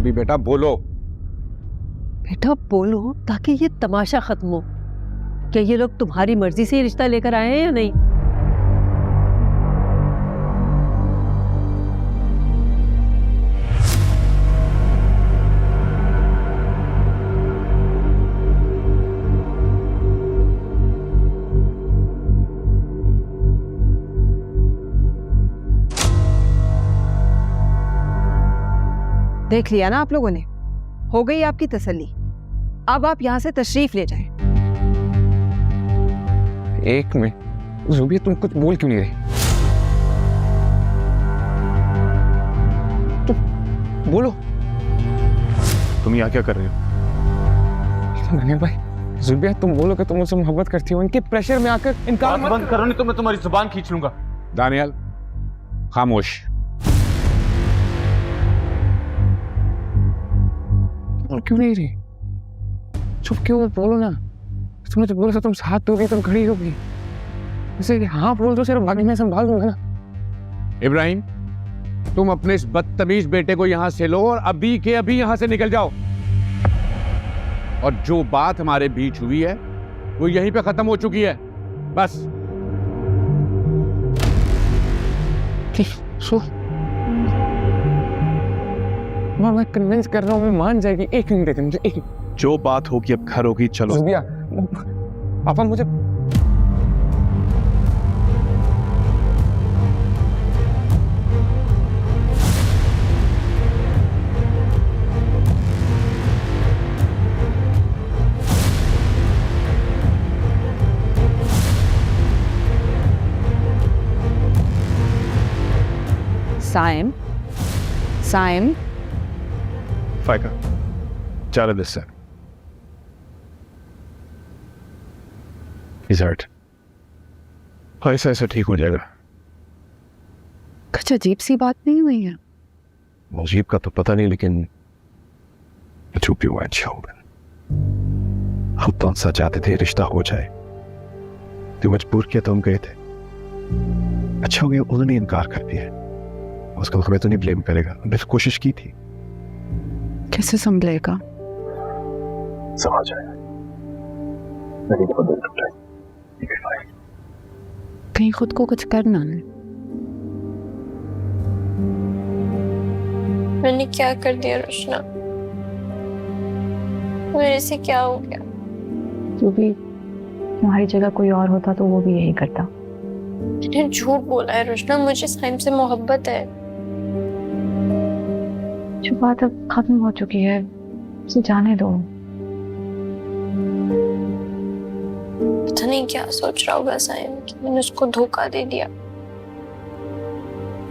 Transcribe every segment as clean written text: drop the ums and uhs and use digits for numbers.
भी बेटा बोलो। बेटा बोलो ताकि ये तमाशा खत्म हो। क्या ये लोग तुम्हारी मर्जी से रिश्ता लेकर आए हैं या नहीं? देख लिया ना आप लोगों ने, हो गई आपकी तसल्ली। अब आप यहाँ से तशरीफ ले जाएं। एक मिनट ज़ुबिया, तुम कुछ बोल क्यों नहीं रही? तुम बोलो। तुम यहाँ क्या कर रहे हो? दानियल भाई, ज़ुबिया तुम बोलो कि तुम मुझसे मोहब्बत करती हो, इनके प्रेशर में आकर इनकार मत बंद करो नहीं तो मैं तुम्हारी जुबान खींच लूंगा। दानियल खामोश। और क्यों नहीं रही? चुप क्यों? बोलो ना। तुमने तो बोला था तुम साथ दोगी, तुम खड़ी होगी। वैसे हाँ बोल दो, सिर्फ बाकी मैं संभाल लूंगा ना। इब्राहिम, तुम अपने इस बदतमीज बेटे को यहां से लो और अभी के अभी यहां से निकल जाओ। और जो बात हमारे बीच हुई है वो यहीं पे खत्म हो चुकी है, बस। सो मैं कन्विंस कर रहा हूँ, मैं मान जाएगी। एक मिनट देते मुझे, एक। जो बात होगी अब घर होगी, चलो। ज़ुबिया, पापा मुझे साइम, साइम, फाइका, चलो दिस सर। He's hurt. ऐसा ऐसा ठीक हो जाएगा। कुछ अजीब सी बात नहीं हुई है? अजीब का तो पता नहीं, लेकिन जो भी हुआ अच्छा होगा। हम तो सच चाहते थे रिश्ता हो जाए, तो मजबूर किया तो हम गए थे। अच्छा हो गया उन्होंने इनकार कर दिया। उसका हमें तो नहीं ब्लेम करेगा, हमने तो कोशिश की थी। कैसे संभलेगा? समझ आएगा। कहीं खुद को कुछ करना है। मैंने क्या कर दिया रोशना? मेरे से क्या हो गया? जो भी तुम्हारी जगह कोई और होता तो वो भी यही करता। मैंने झूठ बोला है रोशना, मुझे साइम से मोहब्बत है। जो बात अब खत्म हो चुकी है उसे जाने दो। पता नहीं क्या सोच रहा होगा साइम कि मैंने उसको धोखा दे दिया।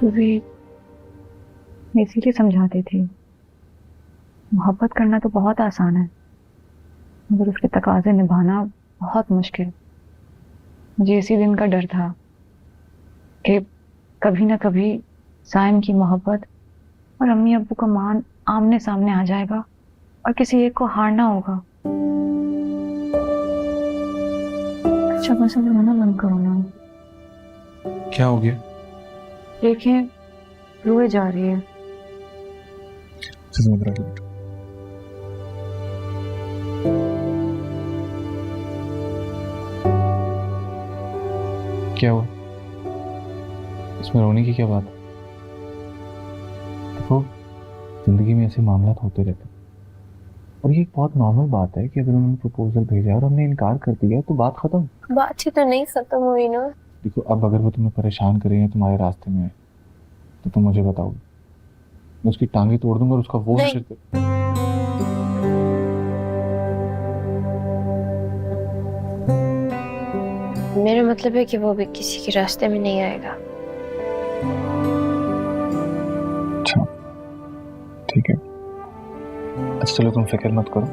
तो भी मैं इसीलिए समझाती थी, मोहब्बत करना तो बहुत आसान है मगर उसके तकाजे निभाना बहुत मुश्किल। मुझे इसी दिन का डर था कि कभी ना कभी साइम की मोहब्बत और अम्मी अब्बू का मान आमने सामने आ जाएगा और किसी एक को हारना होगा। अच्छा बस अब रोना बंद करो ना। क्या हो गया? देखें रोए जा रही है। क्या हुआ? इसमें रोने की क्या बात है? देखो, जिंदगी में ऐसे मामला होते रहते हैं और ये एक बहुत नॉर्मल बात है कि अगर उन्होंने प्रपोजल भेजा और हमने इनकार कर दिया तो बात खत्म। बात ही तो नहीं खत्म हुई ना। देखो, अब अगर वो तुम्हें परेशान करेंगे तुम्हारे रास्ते में तो तुम मुझे बताओगे, मैं उसकी टांगे तोड़ दूंगा और उसका वो नहीं। मेरा मतलब है कि वो भी किसी के रास्ते में नहीं आएगा। अच्छा ठीक है, अच्छा चलो तुम फिक्र मत करो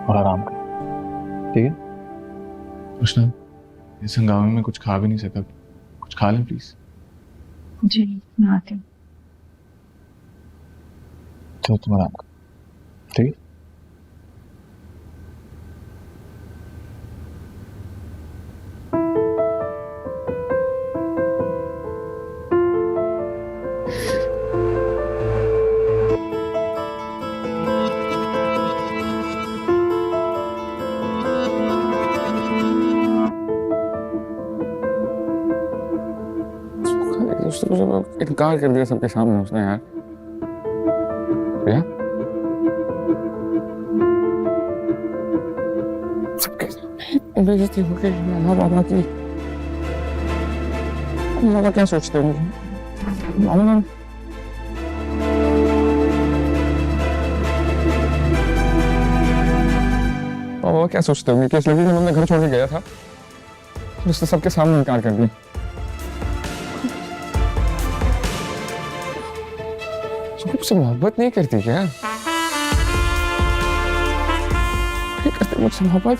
और आराम करो, ठीक है? कृष्णा, इस हंगामे में कुछ खा भी नहीं सका, कुछ खा लें प्लीज। जी मैं आती हूँ। चलो तुम आराम करो, ठीक है? उसने मुझे इनकार कर दिया सबके सामने उसने यार। भैया सबके सामने बेइज्जती हो गई मामा बाबा की। मामा क्या सोचते होंगे? मामा पापा क्या सोचते होंगे कि इस लड़की को मैंने घर छोड़ के गया था और उसने सबके सामने इनकार कर दिया। मुझसे मोहब्बत नहीं करती क्या? नहीं करते मुझसे मोहब्बत?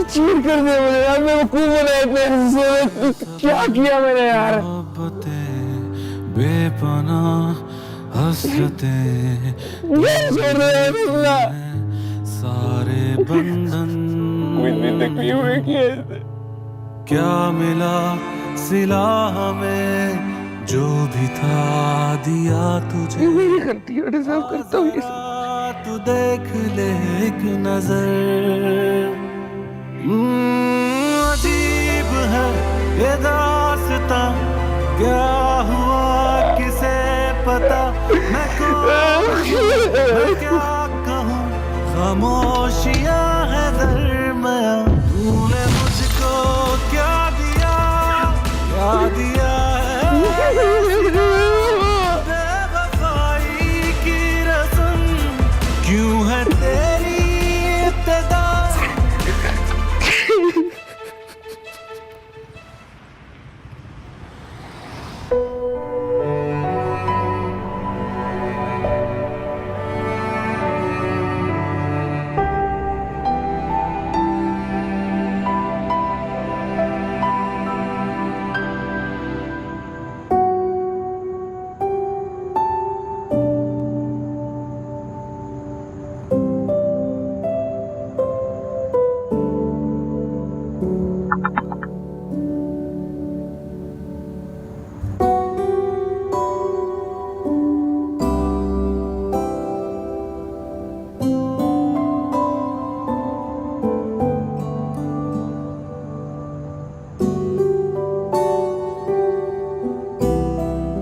चीट कर दिया मुझे यार, मैं वकूफ बना इतने क्या किया मैंने यार? बेपनाह हसरतें सारे बंधन क्या मिला सिला हमें जो भी था दिया तुझे। मेरी गलती है, डिजर्व करता हूँ ये सब। तू देख ले एक नजर, अजीब है ये दास्तां, क्या हुआ किसे पता। मैं क्या कहूँ, खामोशियाँ है दरमिया। तूने मुझको क्या दिया है बेवफाई की रस्म, क्यों है तेरी इब्तिदा।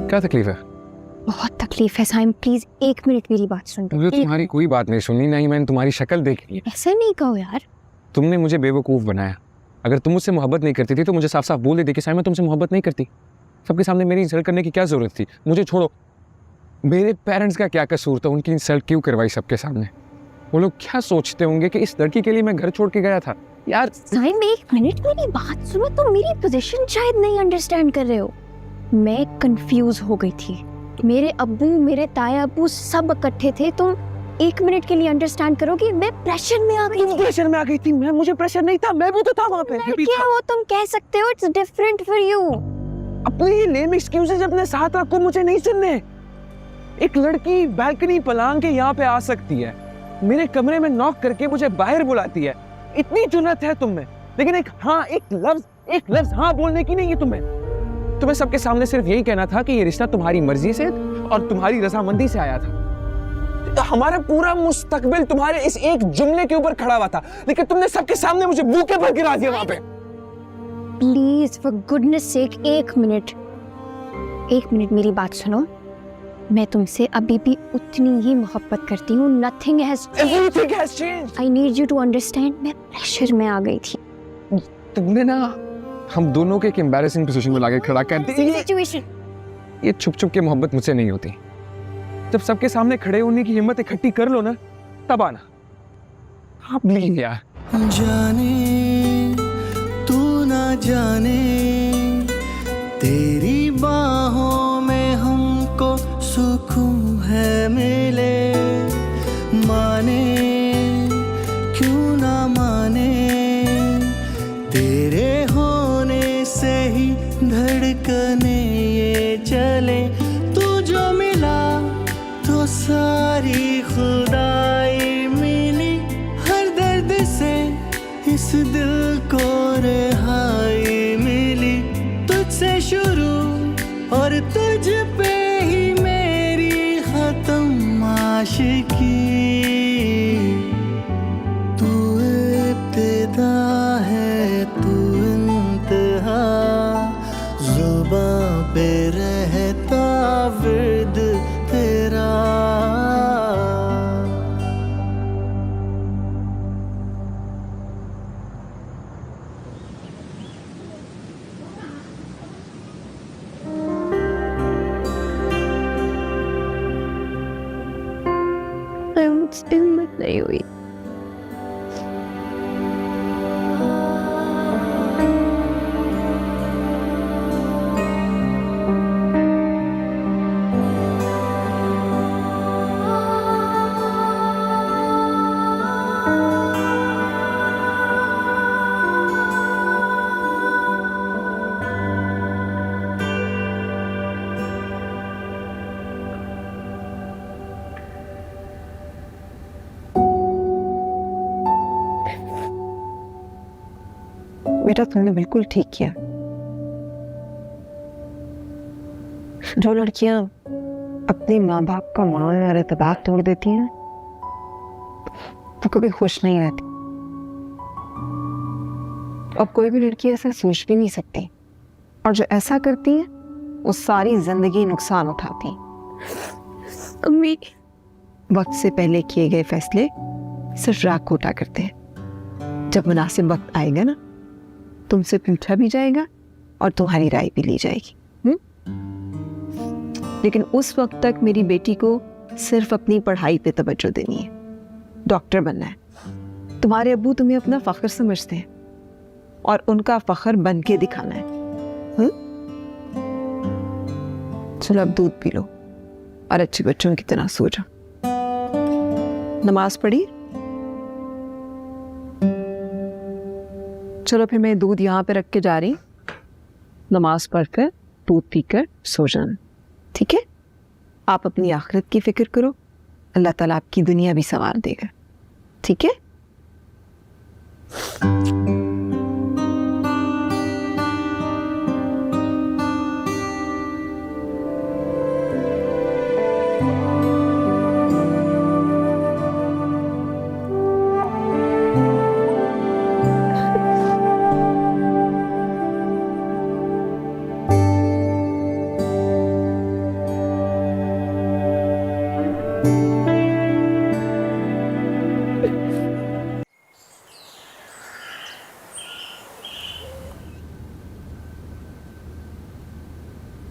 क्या तकलीफ है? बहुत तकलीफ है साइम, प्लीज 1 मिनट मेरी बात सुन लो। मुझे तुम्हारी कोई बात नहीं सुननी, नहीं मैंने तुम्हारी शक्ल देखी है। ऐसा नहीं कहो यार। तुमने मुझे बेवकूफ़ बनाया। अगर तुम मुझसे मोहब्बत नहीं करती थी तो मुझे साफ साफ बोल देती कि साइम मैं तुमसे मोहब्बत नहीं करती। सबके सामने मेरी इंसल्ट करने की क्या ज़रूरत थी? मुझे छोड़ो, मेरे पेरेंट्स का क्या कसूर था? उनकी इंसल्ट क्यों करवाई सबके सामने? वो लोग क्या सोचते होंगे कि इस लड़की के लिए मैं घर छोड़ के गया था यार। साइम 1 मिनट मेरी बात सुनो, तुम मेरी पोजीशन शायद नहीं अंडरस्टैंड कर रहे हो। मैं कंफ्यूज हो गई थी, मेरे अब्बू मेरे ताया अब्बू सब इकट्ठे थे। तुम 1 मिनट के लिए अंडरस्टैंड करो कि मैं प्रेशर में आ गई थी। प्रेशर में आ गई थी मैं? मुझे प्रेशर नहीं था, मैं भी तो था वहाँ पे। क्या हो तुम कह सकते हो, इट्स डिफरेंट फॉर यू। अपने ये लेम एक्सक्यूजेस अपने साथ रखो, मुझे नहीं सुनने। एक लड़की बालकनी पलांग के यहाँ पे आ सकती है, मेरे कमरे में नॉक करके मुझे बाहर बुलाती है, इतनी जुर्रत है तुम में। लेकिन एक लफ्ज हाँ बोलने की नहीं है तुम्हें सबके सामने सिर्फ यही कहना था कि ये रिश्ता तुम्हारी मर्जी से और तुम्हारी रजामंदी से आया था। तो हमारा पूरा मुस्तकबिल तुम्हारे इस एक जुमले के ऊपर खड़ा हुआ था, लेकिन तुमने सबके सामने मुझे भूखे पर गिरा दिया वहां पे। Please for goodness sake 1 minute मेरी बात सुनो। मैं तुमसे अभी भी उतनी ही मोहब्बत करती हूँ। Nothing has changed. I need you to understand. मैं प्रेशर में आ गई थी। तुमने ना हम दोनों के एक एम्बैरेसिंग पोजीशन में लाके खड़ा कर दिया। ये छुप छुप के मोहब्बत मुझसे नहीं होती। जब सबके सामने खड़े होने की हिम्मत इकट्ठी कर लो ना, तब आना। आप प्लीज यार। जाने तू ना जाने, तेरी बाहों में हमको सुकून है मिले। माने क्यों ना माने, तेरे होने से ही धड़कने ये चले। तू जो मिला तो सारी खुदाई मिली, हर दर्द से इस दिल को रिहाई मिली तुझसे शुरू और तुझ पे ही मेरी खत्म आशिकी। तू इब्तिदा है तू इंतहा, जुबां पे रहता विर्द तेरा। मुझसे हिम्मत नहीं हुई। बेटा तुमने बिल्कुल ठीक किया। जो लड़कियां अपने माँ बाप का मान और एतबार तोड़ देती हैं वो कभी खुश नहीं रहती। अब कोई भी लड़की ऐसा सोच भी नहीं सकती, और जो ऐसा करती है वो सारी जिंदगी नुकसान उठाती हैं। अम्मी, वक्त से पहले किए गए फैसले सिर्फ राग कोटा करते हैं। जब मुनासिब वक्त आएगा ना, तुमसे पूछा भी जाएगा और तुम्हारी राय भी ली जाएगी। लेकिन उस वक्त तक मेरी बेटी को सिर्फ अपनी पढ़ाई पे तवज्जो देनी है, डॉक्टर बनना है। तुम्हारे अब्बू तुम्हें अपना फख्र समझते हैं और उनका फख्र बन के दिखाना है। चलो अब दूध पी लो और अच्छे बच्चों की तरह सो जाओ। नमाज पढ़ी? चलो फिर मैं दूध यहाँ पे रख के जा रही, नमाज पढ़कर दूध पीकर सो जाना, ठीक है? आप अपनी आखिरत की फिक्र करो, अल्लाह ताला आपकी दुनिया भी संवार देगा, ठीक है?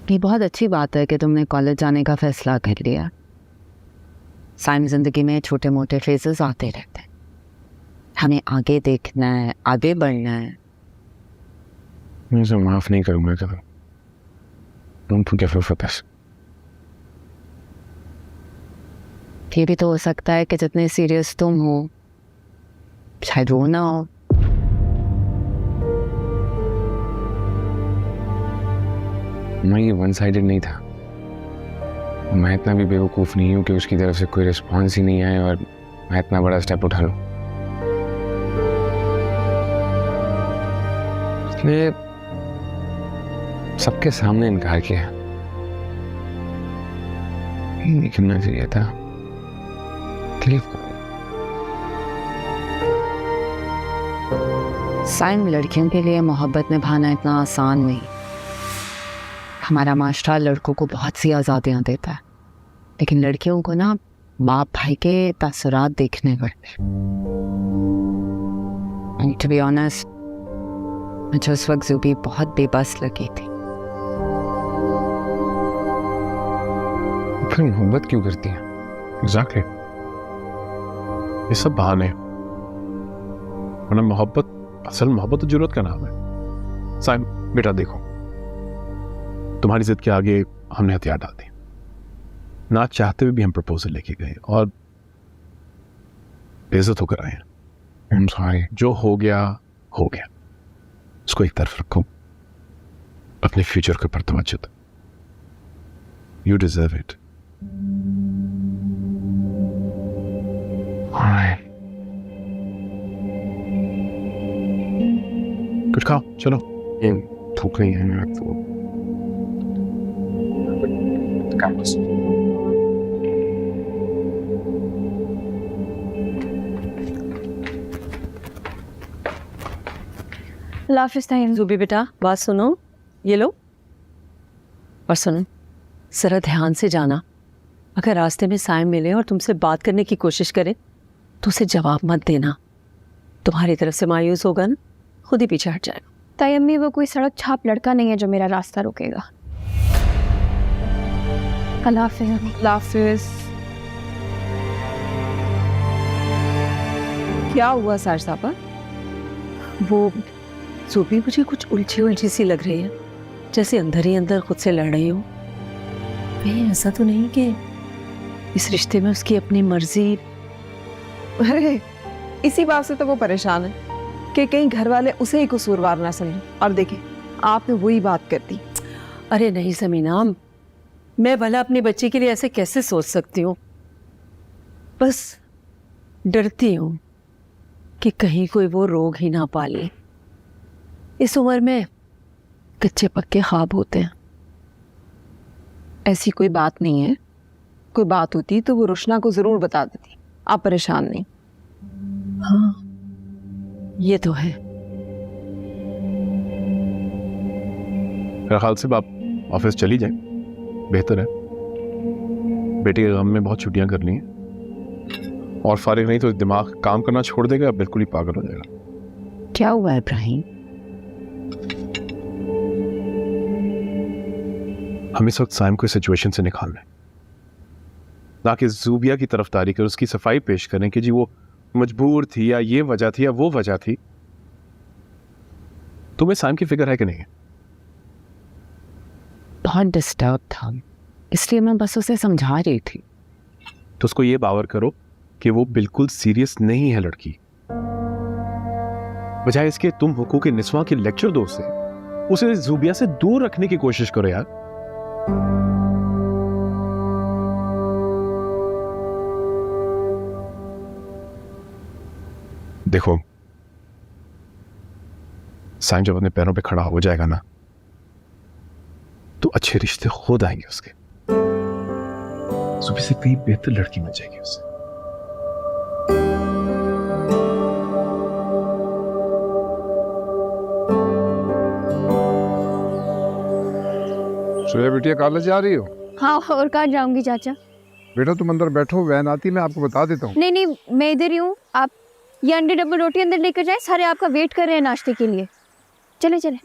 ये बहुत अच्छी बात है कि तुमने कॉलेज जाने का फैसला कर लिया। साइम जिंदगी में छोटे मोटे फेजेस आते रहते हैं, हमें आगे देखना है, आगे बढ़ना है। मैं इसे माफ नहीं करूंगा कभी। Don't forgive her for this. ये भी तो हो सकता है कि जितने सीरियस तुम हो शायद वो ना हो। मैं ये वन साइडेड नहीं था। मैं इतना भी बेवकूफ़ नहीं हूँ कि उसकी तरफ से कोई रिस्पॉन्स ही नहीं आए और मैं इतना बड़ा स्टेप उठा लूँ। उसने सबके सामने इनकार किया। ये नहीं करना चाहिए था। साइम, लड़कियों के लिए मोहब्बत निभाना इतना आसान नहीं। हमारा माशरा लड़कों को बहुत सी आज़ादियाँ देता है, लेकिन लड़कियों को ना बाप भाई के तासुरात देखने पड़ते हैं। टू बी ऑनेस्ट, मुझे उस वक्त ज़ुबी बहुत बेबस लगी थी। फिर मोहब्बत क्यों करती है? एग्जैक्टली, ये सब बहाने, वरना मोहब्बत, असल मोहब्बत तो जरूरत का नाम है। साइम बेटा देखो, तुम्हारी जिद के आगे हमने हथियार डाल दिए। ना चाहते हुए भी हम प्रपोजल लेके गए और बेइज्जत होकर आए हैं। I'm sorry. जो हो गया हो गया, उसको एक तरफ रखो, अपने फ्यूचर के ऊपर तवज्जो दो। You deserve it. खाओ चलो। ये भूख नहीं है मेरा तो। लाफिज टाइम। जुबी बेटा बात सुनो, ये लो और सुनो, जरा ध्यान से जाना। अगर रास्ते में साइम मिले और तुमसे बात करने की कोशिश करे तो उसे जवाब मत देना। तुम्हारी तरफ से मायूस होगा ना, खुद ही पीछे हट जाएगा। ताई अम्मी वो कोई सड़क छाप लड़का नहीं है जो मेरा रास्ता रोकेगा। अल्लाह हाफिज अम्मी। लाफिज। क्या हुआ सर साहब? वो जुबी मुझे कुछ उलझी उलझी सी लग रही है, जैसे अंदर ही अंदर खुद से लड़ रही हो। कहीं ऐसा तो नहीं कि इस रिश्ते में उसकी अपनी मर्जी? अरे इसी बात से तो वो परेशान है कि कहीं घर वाले उसे ही कसूरवार ना समझें। और देखिए आपने वही बात कर दी। अरे नहीं समीना, मैं भला अपनी बच्ची के लिए ऐसे कैसे सोच सकती हूँ? बस डरती हूँ कि कहीं कोई वो रोग ही ना पाले। इस उम्र में कच्चे पक्के ख्वाब होते हैं। ऐसी कोई बात नहीं है, कोई बात होती तो वो रुशना को जरूर बता देती। आप परेशान नहीं। हाँ ये तो है। मेरे ख्याल से आप ऑफिस चली जाए, बेहतर है। बेटे के गम में बहुत छुट्टियां करनी है, और फारिग नहीं तो दिमाग काम करना छोड़ देगा, बिल्कुल ही पागल हो जाएगा। क्या हुआ इब्राहिम? हम इस वक्त साइम को इस सिचुएशन से निकालना है, ना कि जूबिया की तरफदारी कर उसकी सफाई पेश करें कि जी वो मजबूर थी या ये वजह थी या वो वजह थी। तुम्हें साइम की फिक्र है कि नहीं है? बहुत डिस्टर्ब था, इसलिए मैं बस उसे समझा रही थी। तो उसको ये बावर करो कि वो बिल्कुल सीरियस नहीं है लड़की। बजाय इसके तुम हुकूक निस्वा के लेक्चर दो उसे जूबिया से दूर रखने की कोशिश करो यार। देखो साइम जब अपने पैरों पे खड़ा हो जाएगा ना, तो अच्छे रिश्ते खुद आएंगे उसके। सुबह से कई बेहतर लड़की मिल जाएगी उसे। सोया बिटिया कॉलेज जा रही हो? हाँ और कहाँ जाऊंगी चाचा? बेटा तुम अंदर बैठो, वैन आती मैं आपको बता देता हूँ। नहीं नहीं मैं इधर ही हूँ। आप ये अंडे डबल रोटी अंदर लेकर जाए, सारे आपका वेट कर रहे हैं नाश्ते के लिए। चले चले।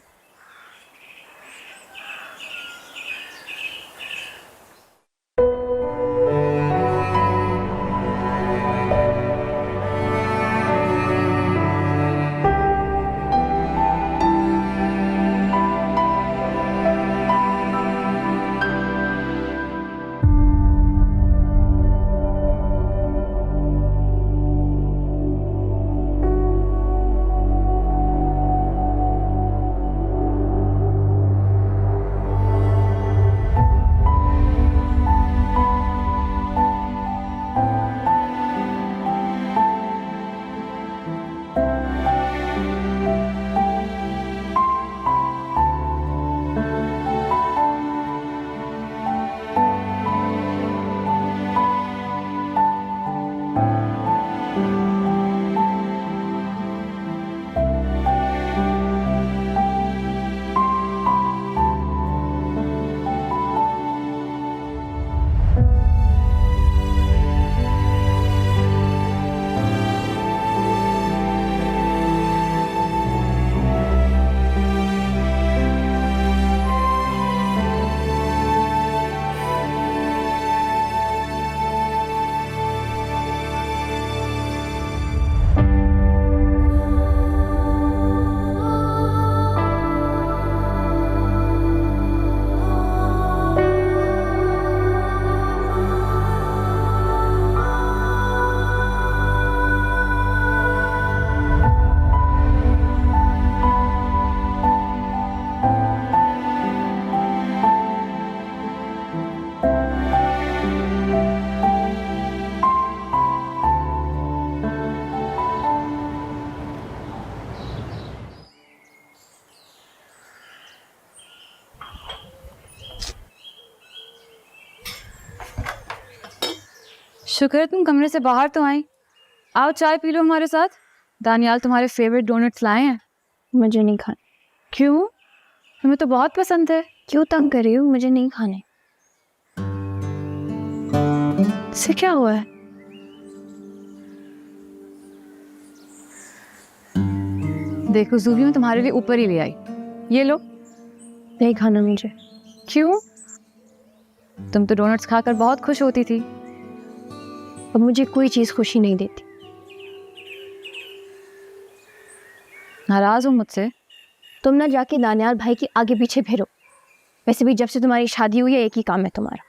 शुक्र है तुम कमरे से बाहर तो आई। आओ चाय पी लो हमारे साथ। दानियाल तुम्हारे फेवरेट डोनट्स लाए हैं। मुझे नहीं खाने। क्यों? तुम्हें तो बहुत पसंद है। क्यों तंग कर रही हो? मुझे नहीं खाने। इससे क्या हुआ है? देखो जूबी, मैं तुम्हारे लिए ऊपर ही ले आई। ये लो। नहीं खाना मुझे। क्यों? तुम तो डोनट्स खाकर बहुत खुश होती थी। अब मुझे कोई चीज़ खुशी नहीं देती। नाराज हो मुझसे? तुम ना जाके दानियाल भाई के आगे पीछे फिरो। वैसे भी जब से तुम्हारी शादी हुई है एक ही काम है तुम्हारा।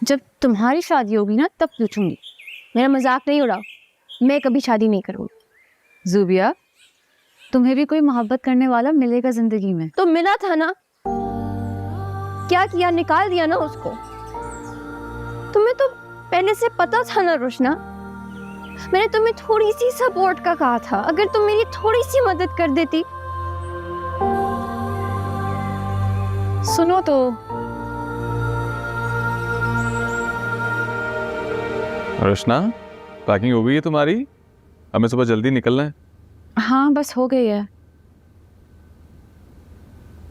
जब तुम्हारी शादी होगी ना तब पूछूंगी। मेरा मजाक नहीं उड़ाओ, मैं कभी शादी नहीं करूँगी। जूबिया, तुम्हें भी कोई मोहब्बत करने वाला मिलेगा जिंदगी में। तो मिला था ना, क्या किया? निकाल दिया ना उसको। तुम्हें तो पहले से पता था ना रोशना। मैंने तुम्हें थोड़ी सी सपोर्ट का कहा था। अगर तुम मेरी थोड़ी सी मदद कर देती। सुनो तो, रोशना, पैकिंग हो गई है तुम्हारी? हमें सुबह जल्दी निकलना है। हाँ बस हो गई है।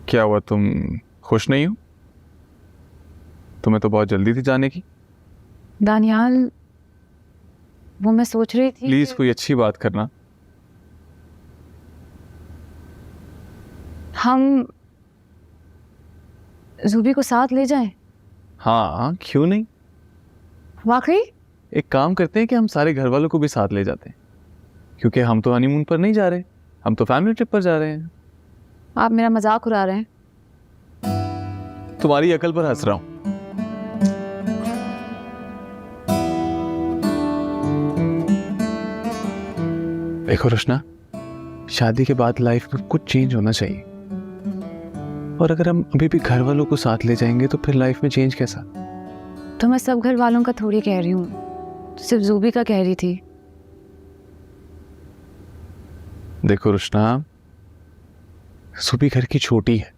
क्या हुआ, तुम खुश नहीं हो? तुम्हें तो बहुत जल्दी थी जाने की। दानियाल, वो मैं सोच रही थी प्लीज कोई अच्छी बात करना। हम जूबी को साथ ले जाएं। हाँ, क्यों नहीं। वाकई? एक काम करते हैं कि हम सारे घर वालों को भी साथ ले जाते हैं, क्योंकि हम तो हनीमून पर नहीं जा रहे, हम तो फैमिली ट्रिप पर जा रहे हैं। आप मेरा मजाक उड़ा रहे हैं। तुम्हारी अकल पर हंस रहा हूं। देखो रोशना, शादी के बाद लाइफ में कुछ चेंज होना चाहिए, और अगर हम अभी भी घर वालों को साथ ले जाएंगे तो फिर लाइफ में चेंज कैसा? तो मैं सब घर वालों का थोड़ी कह रही हूँ, तो सिर्फ जूबी का कह रही थी। देखो रोशना, सुबी घर की छोटी है।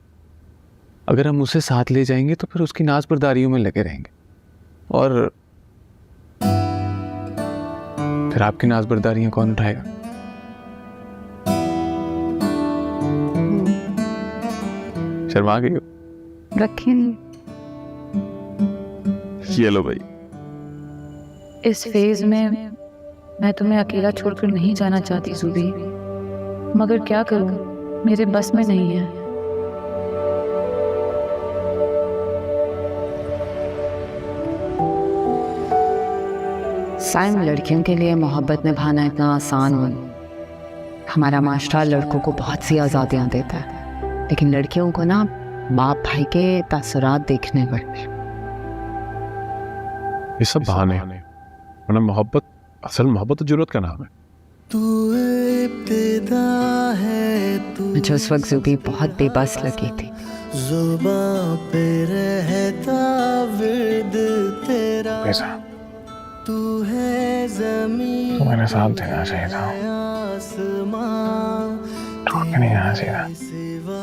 अगर हम उसे साथ ले जाएंगे तो फिर उसकी नाज बर्दारियों में लगे रहेंगे, और फिर आपकी नाज बर्दारियां कौन उठाएगा? शर्मा गई हो? रखे नहीं। ये लो भाई। इस फेज में मैं तुम्हें अकेला छोड़कर नहीं जाना चाहती जूबी, मगर क्या करूं, मेरे बस में नहीं है। साइम, लड़कियों के लिए मोहब्बत निभाना इतना आसान नहीं। हमारा माशरा लड़कों को बहुत सी आज़ादियाँ देता है, लेकिन लड़कियों को ना बाप भाई के तासुरात देखने पड़ते हैं। ये सब बहाने हैं, वरना मोहब्बत, असल मोहब्बत तो जरूरत का नाम है। मुझे उस वक्त जूबी बहुत बेबस लगी थी। जुबां पे रहता विद तेरा, तू है ज़मीन, तो मैंने साथ देना चाहिए था, छोड़ के नहीं जाना चाहिए था। सिवा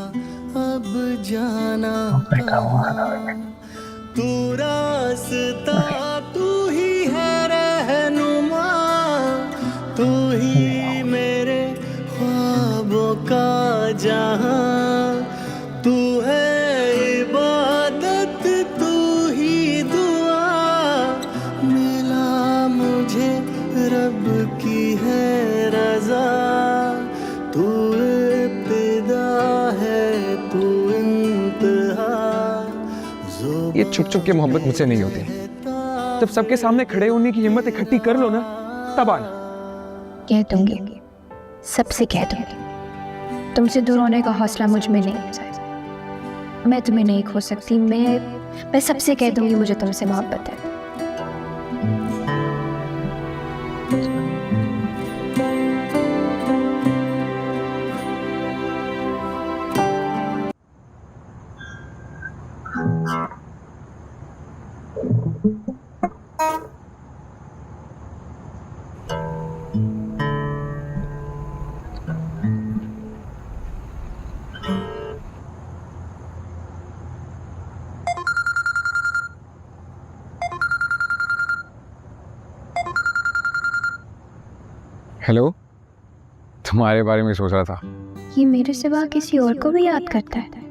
अब जाना अपने कामों से ना, तू रास्ता, तू ही है रहनुमा, तू ही मेरे ख्वाबों का जहां, तू है इबादत, तू ही दुआ, मिला मुझे रब की है रजा, तू इब्तिदा है, तू इंतहा। ये छुप छुप के मोहब्बत मुझसे नहीं होती। जब सबके सामने खड़े होने की हिम्मत इकट्ठी कर लो ना, तब आना। कह दूंगी, सबसे कह दूंगी। तुमसे दूर होने का हौसला मुझ में नहीं है। मैं तुम्हें नहीं खो सकती। मैं सबसे कह दूंगी मुझे तुमसे मोहब्बत है। हेलो, तुम्हारे बारे में सोच रहा था। ये मेरे सिवा किसी और को भी याद करता है?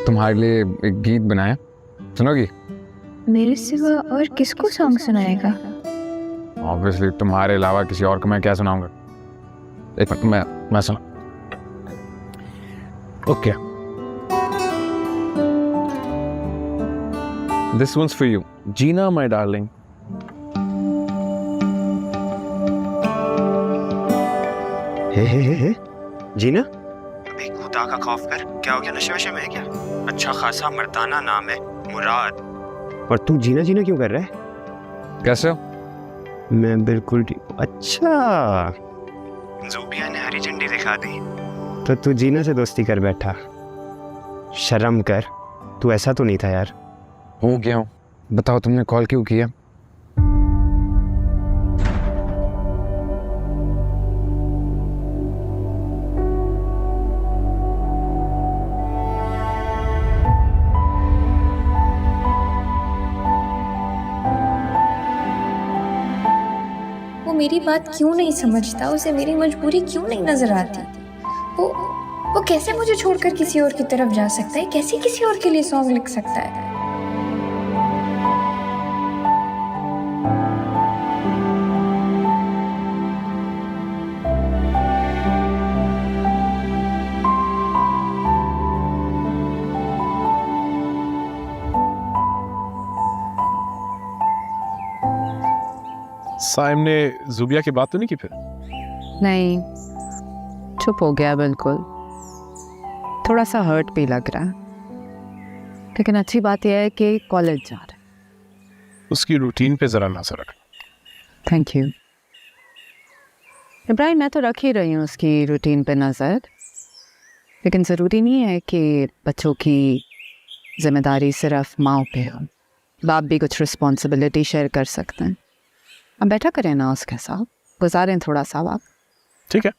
तुम्हारे लिए एक गीत बनाया, सुनोगी? मेरे सिवा और किसको सॉन्ग सुनाएगा? ऑब्वियसली तुम्हारे अलावा किसी और को मैं क्या सुनाऊंगा। एक मिनट, मैं सुना। Okay, this one's for you, Jeena my darling. Hey Jeena, अबे खुदा का खौफ कर, क्या हो गया? नशे वशे में है क्या? अच्छा खासा मर्दाना नाम है मुराद, और तू जीना जीना क्यों कर रहा है? कैसे हो? मैं बिल्कुल ठीक हूँ। अच्छा, ज़ूबिया ने हरी झंडी दिखा दी तो तू जीना से दोस्ती कर बैठा। शर्म कर, तू ऐसा तो नहीं था यार। हो गया हूँ। बताओ तुमने कॉल क्यों किया? वो मेरी बात क्यों नहीं समझता? उसे मेरी मजबूरी क्यों नहीं नजर आती? वो कैसे मुझे छोड़कर किसी और की तरफ जा सकता है? कैसे किसी और के लिए सॉन्ग लिख सकता है? साइम ने जुबिया की बात तो नहीं की फिर? नहीं, चुप हो गया बिल्कुल। थोड़ा सा हर्ट भी लग रहा है, लेकिन अच्छी बात यह है कि कॉलेज जा रहा है। उसकी रूटीन पे जरा नजर रख। थैंक यू इब्राहिम, मैं तो रख ही रही हूँ उसकी रूटीन पे नज़र, लेकिन ज़रूरी नहीं है कि बच्चों की जिम्मेदारी सिर्फ माँ पे हो। बाप भी कुछ रिस्पॉन्सिबिलिटी शेयर कर सकते हैं। अब बैठा करें ना उसके साथ, गुजारें थोड़ा सा वक्त। ठीक है,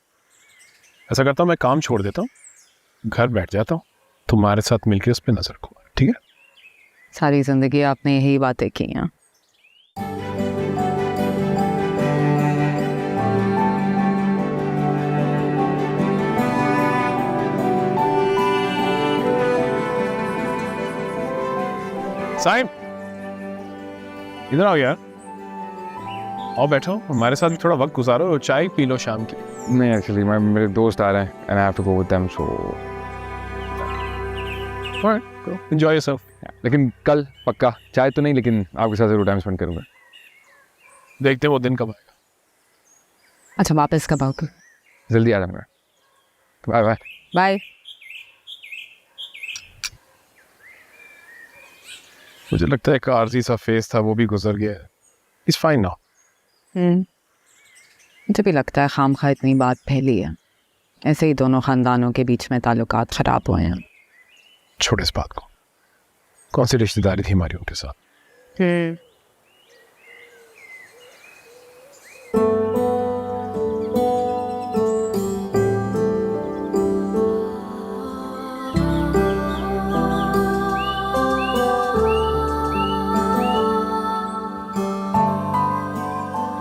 ऐसा करता हूँ, मैं काम छोड़ देता हूँ, घर बैठ जाता हूँ, तुम्हारे साथ मिलकर उस पर नजर रखूँगा। ठीक है? सारी ज़िंदगी आपने यही बातें की हैं। साइम, इधर आओ यार, आओ बैठो, हमारे साथ भी थोड़ा वक्त गुजारो और चाय पी लो शाम की। नहीं, एक्चुअली मेरे दोस्त आ रहे हैं and I have to go with them, so enjoy yourself. लेकिन कल पक्का चाय तो नहीं, लेकिन आपके साथ जरूर टाइम स्पेंड करूंगा। देखते हैं वो दिन कब आएगा। अच्छा, वापस कब आओगे? जल्दी आ जाऊंगा। Bye bye. बाय। मुझे लगता है एक आरजी सा फेस था, वो भी गुजर गया है। It's fine now. मुझे भी लगता है खामखा इतनी बात फैली है, ऐसे ही दोनों खानदानों के बीच में ताल्लुकात खराब हुए हैं। छोड़ इस बात को, कौन सी रिश्तेदारी थी हमारी उनके साथ?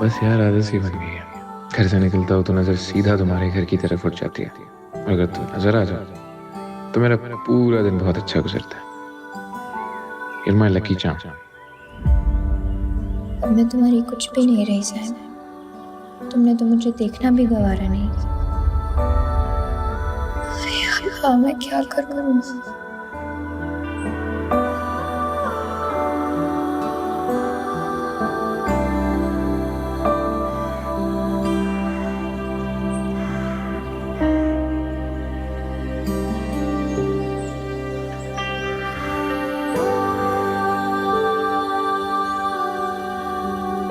बस यार, आदत सी बन गई है। घर से निकलता हो तो नजर सीधा तुम्हारे घर की तरफ उठ जाती है, और अगर तुम नजर आ जाओ तो मेरा पूरा दिन बहुत अच्छा गुजरता है। You're my lucky charm. मैं तुम्हारी कुछ भी नहीं रही साइम, तुमने तो मुझे देखना भी गवारा नहीं। हाँ, मैं क्या करूँ?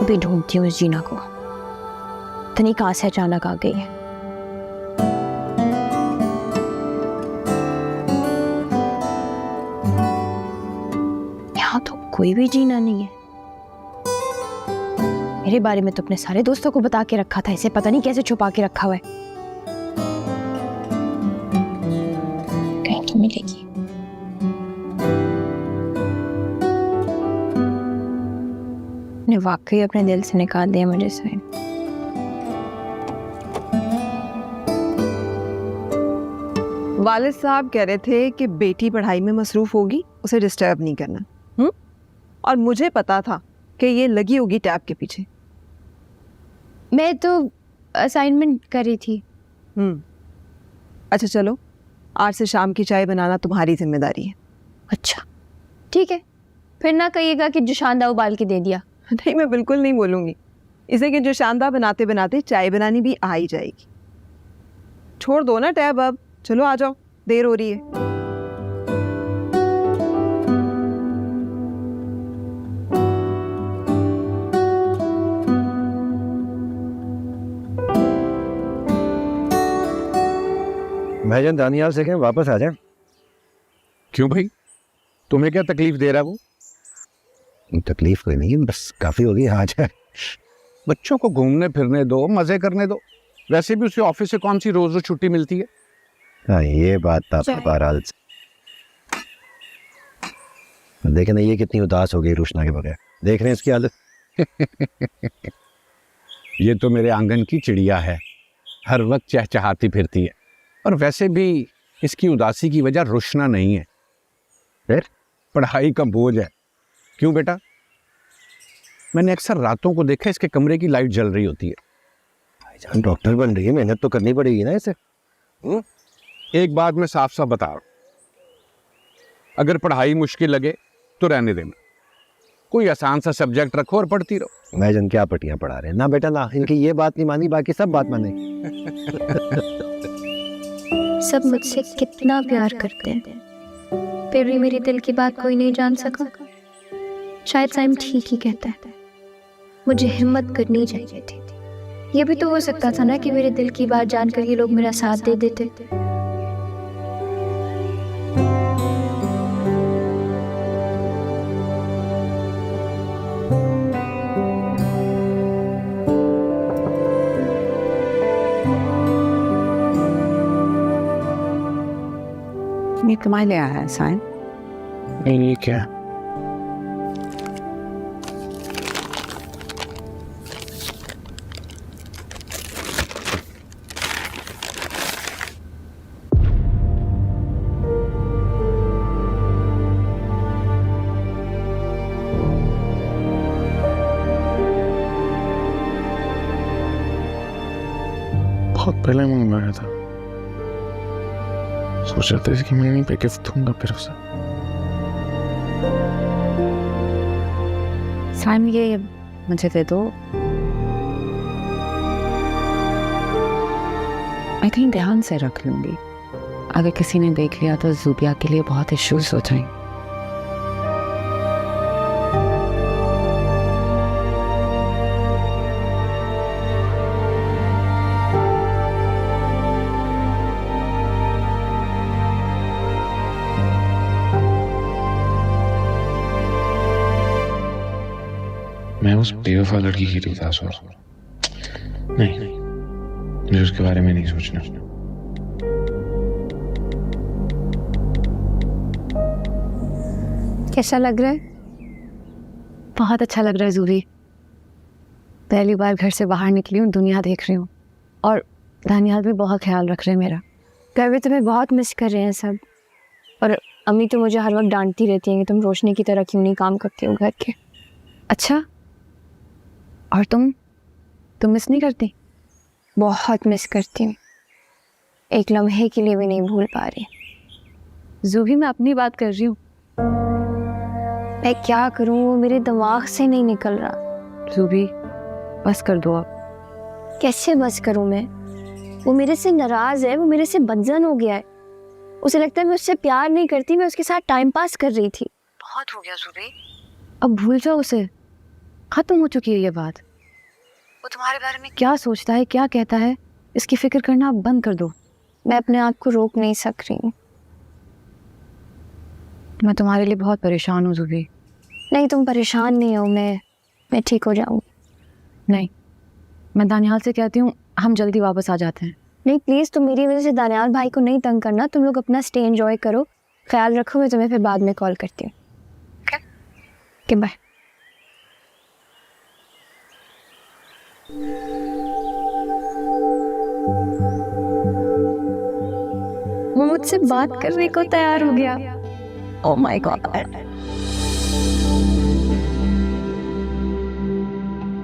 अभी ढूंढती हूँ इस जीना को, तनी कहाँ से अचानक आ गई है। यहाँ तो कोई भी जीना नहीं है। मेरे बारे में तो अपने सारे दोस्तों को बता के रखा था, इसे पता नहीं कैसे छुपा के रखा हुआ है। कहीं तो मिलेगी। ने वाकई अपने दिल से निकाल दिया मुझे साइम। वालिद साहब कह रहे थे कि बेटी पढ़ाई में मसरूफ होगी, उसे डिस्टर्ब नहीं करना। और मुझे पता था कि ये लगी होगी टैब के पीछे। मैं तो असाइनमेंट कर रही थी। अच्छा चलो, आज से शाम की चाय बनाना तुम्हारी जिम्मेदारी है। अच्छा ठीक है, फिर ना कहिएगा कि जोशानदा उबाल के दे दिया। नहीं, मैं बिल्कुल नहीं बोलूंगी। इसे कि जोशानदा बनाते बनाते चाय बनानी भी आ ही जाएगी। छोड़ दो ना टैब अब, चलो आ जाओ, देर हो रही है। भाईजान दानियाल से कहें वापस आ जाए। क्यों भाई, तुम्हें क्या तकलीफ दे रहा है वो? तकलीफ कोई नहीं, बस काफी होगी, आ जाए। बच्चों को घूमने फिरने दो, मजे करने दो। वैसे भी उसे ऑफिस से कौन सी रोज रोज छुट्टी मिलती है। हाँ, ये बात तो आपका बहरहाल देखे ना, ये कितनी उदास हो गई रोशना के बगैर। देख रहे हैं इसकी हालत। ये तो मेरे आंगन की चिड़िया है, हर वक्त चहचहाती फिरती है। और वैसे भी इसकी उदासी की वजह रोशना नहीं है, फिर पढ़ाई का बोझ है। क्यों बेटा? मैंने अक्सर रातों को देखा इसके कमरे की लाइट जल रही होती है। भाईजान डॉक्टर बन रही है, मेहनत तो करनी पड़ेगी ना इसे। एक बात मैं साफ साफ बता रहा हूं, अगर पढ़ाई मुश्किल लगे तो रहने देना, कोई आसान सा सब्जेक्ट रखो और पढ़ती रहो। भाईजान क्या पटियां पढ़ा रहे हैं ना बेटा ना, इनकी ये बात नहीं मानी, बाकी सब बात माने। सब मुझसे कितना प्यार करते हैं, फिर भी मेरे दिल की बात कोई नहीं जान सका। शायद साइम ठीक ही कहता है, मुझे हिम्मत करनी चाहिए थी। ये भी तो हो सकता था ना कि मेरे दिल की बात जानकर ये लोग मेरा साथ दे देते। ये तुम्हारे लिए आया है साइन। नहीं, ये क्या? बहुत पहले मंगवाया था, सोच रहा था कि मैं नहीं पे गिफ्ट दूंगा फिर उसे। साइन ये मुझे दे दो। मैं कहीं ध्यान से रख लूंगी, अगर किसी ने देख लिया तो ज़ुबिया के लिए बहुत इश्यूज हो जाएंगे। मैं उस बेवफा लड़की की लिए उदास हो रहा हूं। नहीं, मुझे उसके बारे में नहीं सोचना। कैसा लग रहा है? बहुत अच्छा लग रहा है ज़ूबी। पहली बार घर से बाहर निकली हूँ, दुनिया देख रही हूँ, और दानियाल भी बहुत ख्याल रख रहे हैं मेरा। घर में तुम्हें बहुत मिस कर रहे हैं सब, और अम्मी तो मुझे हर वक्त डांटती रहती हैं कि तुम रोशनी की तरह क्यों नहीं काम करती हो घर के। अच्छा, और तुम मिस नहीं करती? बहुत मिस करती हूँ, एक लम्हे के लिए भी नहीं भूल पा रही। ज़ूबी मैं अपनी बात कर रही हूँ। मैं क्या करूँ, वो मेरे दिमाग से नहीं निकल रहा। ज़ूबी बस कर दो अब। कैसे बस करूँ मैं? वो मेरे से नाराज है, वो मेरे से बदजन हो गया है। उसे लगता है मैं उससे प्यार नहीं करती, मैं उसके साथ टाइम पास कर रही थी। बहुत हो गया ज़ूबी, अब भूल जाओ उसे, खत्म हो चुकी है ये बात। वो तुम्हारे बारे में क्या सोचता है, क्या कहता है, इसकी फिक्र करना आप बंद कर दो। मैं अपने आप को रोक नहीं सक रही हूँ। मैं तुम्हारे लिए बहुत परेशान हूँ ज़ूबी। नहीं, तुम परेशान नहीं हो, मैं ठीक हो जाऊँगी। नहीं, मैं दानियाल से कहती हूँ हम जल्दी वापस आ जाते हैं। नहीं प्लीज़, तुम मेरी वजह से दानियाल भाई को नहीं तंग करना। तुम लोग अपना स्टे एंजॉय करो, ख्याल रखो। मैं तुम्हें फिर बाद में कॉल करती हूँ। Okay bye. वो मुझसे बात करने को तैयार हो गया। Oh my God.